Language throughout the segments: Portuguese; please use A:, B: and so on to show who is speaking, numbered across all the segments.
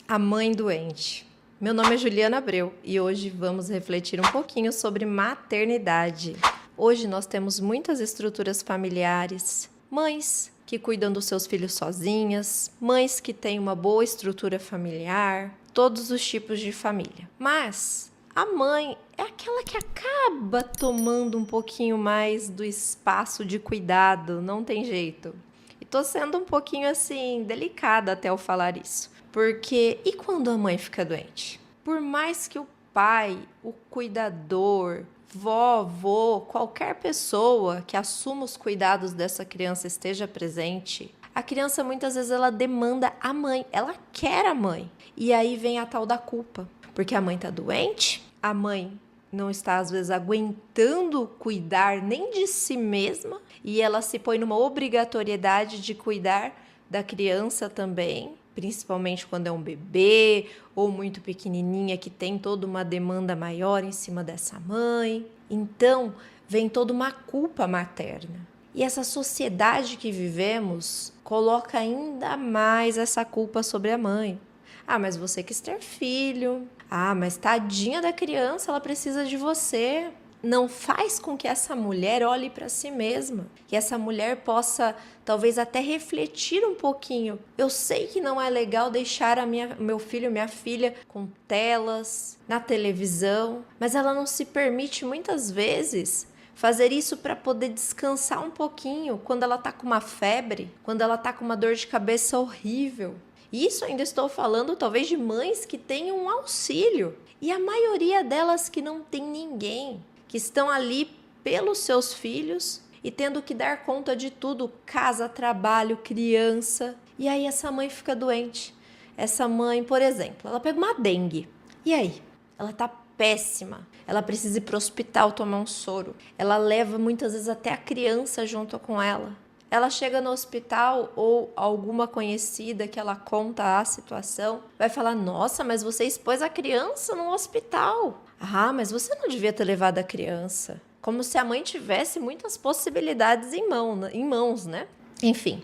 A: A mãe doente. Meu nome é Juliana Abreu e hoje vamos refletir um pouquinho sobre maternidade. Hoje nós temos muitas estruturas familiares, mães que cuidam dos seus filhos sozinhas, mães que têm uma boa estrutura familiar, todos os tipos de família. Mas a mãe é aquela que acaba tomando um pouquinho mais do espaço de cuidado, não tem jeito. E tô sendo um pouquinho assim delicada até ao falar isso. Porque e quando a mãe fica doente? Por mais que o pai, o cuidador, vovô, qualquer pessoa que assuma os cuidados dessa criança esteja presente, a criança muitas vezes ela demanda a mãe, ela quer a mãe. E aí vem a tal da culpa, porque a mãe tá doente, a mãe não está às vezes aguentando cuidar nem de si mesma e ela se põe numa obrigatoriedade de cuidar da criança também, principalmente quando é um bebê ou muito pequenininha que tem toda uma demanda maior em cima dessa mãe. Então, vem toda uma culpa materna. E essa sociedade que vivemos coloca ainda mais essa culpa sobre a mãe. Ah, mas você quis ter filho. Ah, mas tadinha da criança, ela precisa de você. Não faz com que essa mulher olhe para si mesma, que essa mulher possa talvez até refletir um pouquinho. Eu sei que não é legal deixar meu filho, minha filha com telas, na televisão, mas ela não se permite muitas vezes fazer isso para poder descansar um pouquinho quando ela está com uma febre, quando ela está com uma dor de cabeça horrível. Isso ainda estou falando talvez de mães que têm um auxílio e a maioria delas que não tem ninguém, que estão ali pelos seus filhos e tendo que dar conta de tudo, casa, trabalho, criança. E aí essa mãe fica doente. Essa mãe, por exemplo, ela pega uma dengue. E aí? Ela tá péssima. Ela precisa ir pro hospital tomar um soro. Ela leva muitas vezes até a criança junto com ela. Ela chega no hospital ou alguma conhecida que ela conta a situação, vai falar, nossa, mas você expôs a criança no hospital. Ah, mas você não devia ter levado a criança. Como se a mãe tivesse muitas possibilidades em mãos, né? Enfim.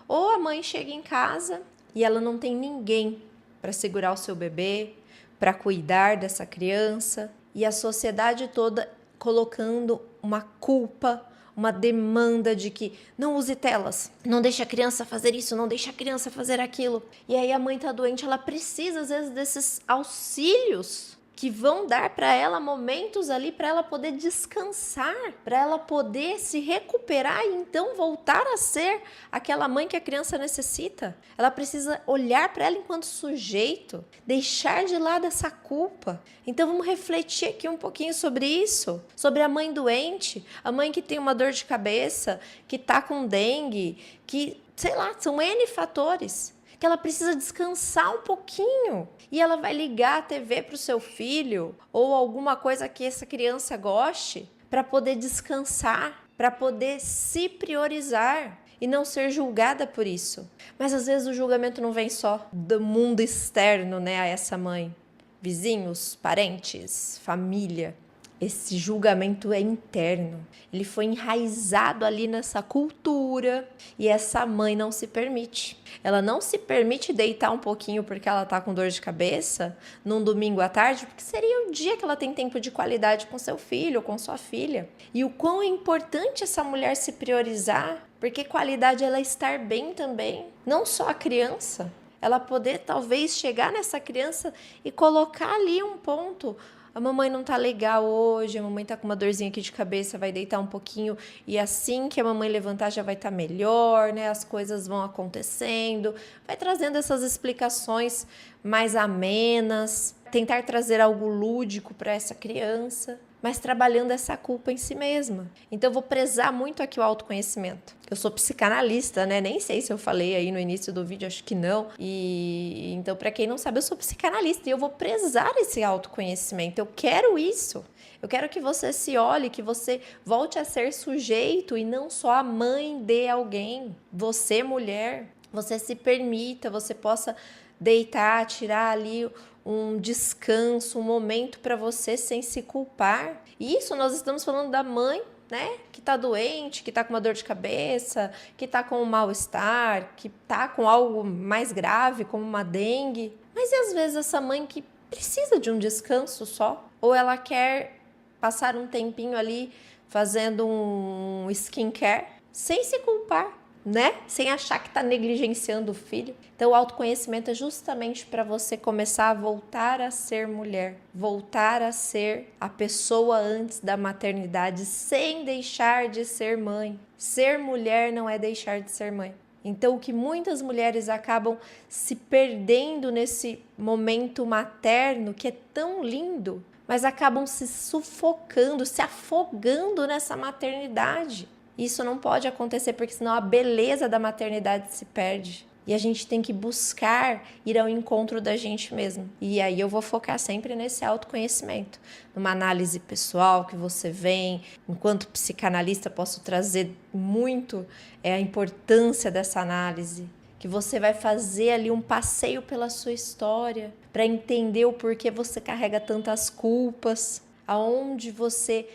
A: Ou a mãe chega em casa e ela não tem ninguém para segurar o seu bebê, para cuidar dessa criança, e a sociedade toda colocando uma culpa, uma demanda de que não use telas, não deixe a criança fazer isso, não deixe a criança fazer aquilo. E aí a mãe tá doente, ela precisa às vezes desses auxílios que vão dar para ela momentos ali para ela poder descansar, para ela poder se recuperar e então voltar a ser aquela mãe que a criança necessita. Ela precisa olhar para ela enquanto sujeito, deixar de lado essa culpa. Então vamos refletir aqui um pouquinho sobre isso, sobre a mãe doente, a mãe que tem uma dor de cabeça, que tá com dengue, que, sei lá, são N fatores, que ela precisa descansar um pouquinho. E ela vai ligar a TV para o seu filho ou alguma coisa que essa criança goste para poder descansar, para poder se priorizar e não ser julgada por isso. Mas às vezes o julgamento não vem só do mundo externo, né, a essa mãe. Vizinhos, parentes, família. Esse julgamento é interno, ele foi enraizado ali nessa cultura e essa mãe não se permite. Ela não se permite deitar um pouquinho porque ela tá com dor de cabeça num domingo à tarde, porque seria o dia que ela tem tempo de qualidade com seu filho ou com sua filha. E o quão é importante essa mulher se priorizar, porque qualidade é ela estar bem também, não só a criança. Ela poder talvez chegar nessa criança e colocar ali um ponto. A mamãe não tá legal hoje, a mamãe tá com uma dorzinha aqui de cabeça, vai deitar um pouquinho e assim que a mamãe levantar já vai estar melhor, né? As coisas vão acontecendo, vai trazendo essas explicações mais amenas, tentar trazer algo lúdico para essa criança, mas trabalhando essa culpa em si mesma. Então eu vou prezar muito aqui o autoconhecimento. Eu sou psicanalista, né? Nem sei se eu falei aí no início do vídeo, acho que não. E então, para quem não sabe, eu sou psicanalista e eu vou prezar esse autoconhecimento. Eu quero isso. Eu quero que você se olhe, que você volte a ser sujeito e não só a mãe de alguém. Você, mulher, você se permita, você possa deitar, tirar ali um descanso, um momento para você sem se culpar. E isso nós estamos falando da mãe, né, que tá doente, que tá com uma dor de cabeça, que tá com um mal-estar, que tá com algo mais grave, como uma dengue. Mas e às vezes essa mãe que precisa de um descanso só? Ou ela quer passar um tempinho ali fazendo um skincare sem se culpar, né? Sem achar que está negligenciando o filho. Então, o autoconhecimento é justamente para você começar a voltar a ser mulher, voltar a ser a pessoa antes da maternidade, sem deixar de ser mãe. Ser mulher não é deixar de ser mãe. Então, o que muitas mulheres acabam se perdendo nesse momento materno, que é tão lindo, mas acabam se sufocando, se afogando nessa maternidade. Isso não pode acontecer, porque senão a beleza da maternidade se perde. E a gente tem que buscar ir ao encontro da gente mesmo. E aí eu vou focar sempre nesse autoconhecimento. Numa análise pessoal que você vem. Enquanto psicanalista, posso trazer muito a importância dessa análise. Que você vai fazer ali um passeio pela sua história para entender o porquê você carrega tantas culpas, aonde você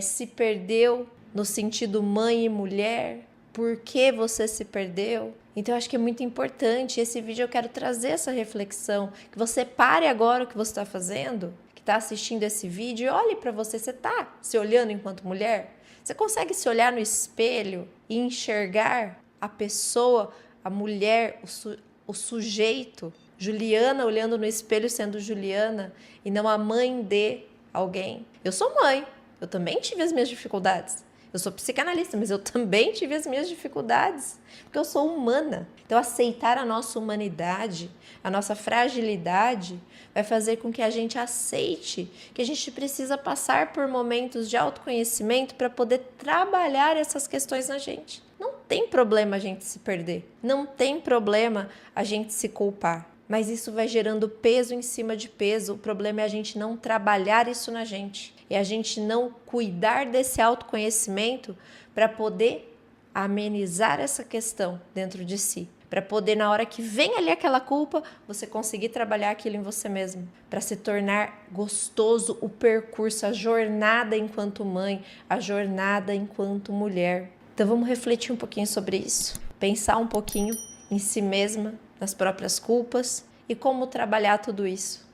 A: se perdeu no sentido mãe e mulher, por que você se perdeu. Então eu acho que é muito importante. Esse vídeo eu quero trazer essa reflexão, que você pare agora o que você está fazendo, que está assistindo esse vídeo, e olhe para você. Você está se olhando enquanto mulher? Você consegue se olhar no espelho e enxergar a pessoa, a mulher, o sujeito, Juliana olhando no espelho sendo Juliana e não a mãe de alguém? Eu sou mãe, eu também tive as minhas dificuldades. Eu sou psicanalista, mas eu também tive as minhas dificuldades, porque eu sou humana. Então, aceitar a nossa humanidade, a nossa fragilidade, vai fazer com que a gente aceite que a gente precisa passar por momentos de autoconhecimento para poder trabalhar essas questões na gente. Não tem problema a gente se perder, não tem problema a gente se culpar, mas isso vai gerando peso em cima de peso. O problema é a gente não trabalhar isso na gente. É a gente não cuidar desse autoconhecimento para poder amenizar essa questão dentro de si. Para poder, na hora que vem ali aquela culpa, você conseguir trabalhar aquilo em você mesmo. Para se tornar gostoso o percurso, a jornada enquanto mãe, a jornada enquanto mulher. Então vamos refletir um pouquinho sobre isso. Pensar um pouquinho em si mesma, nas próprias culpas e como trabalhar tudo isso.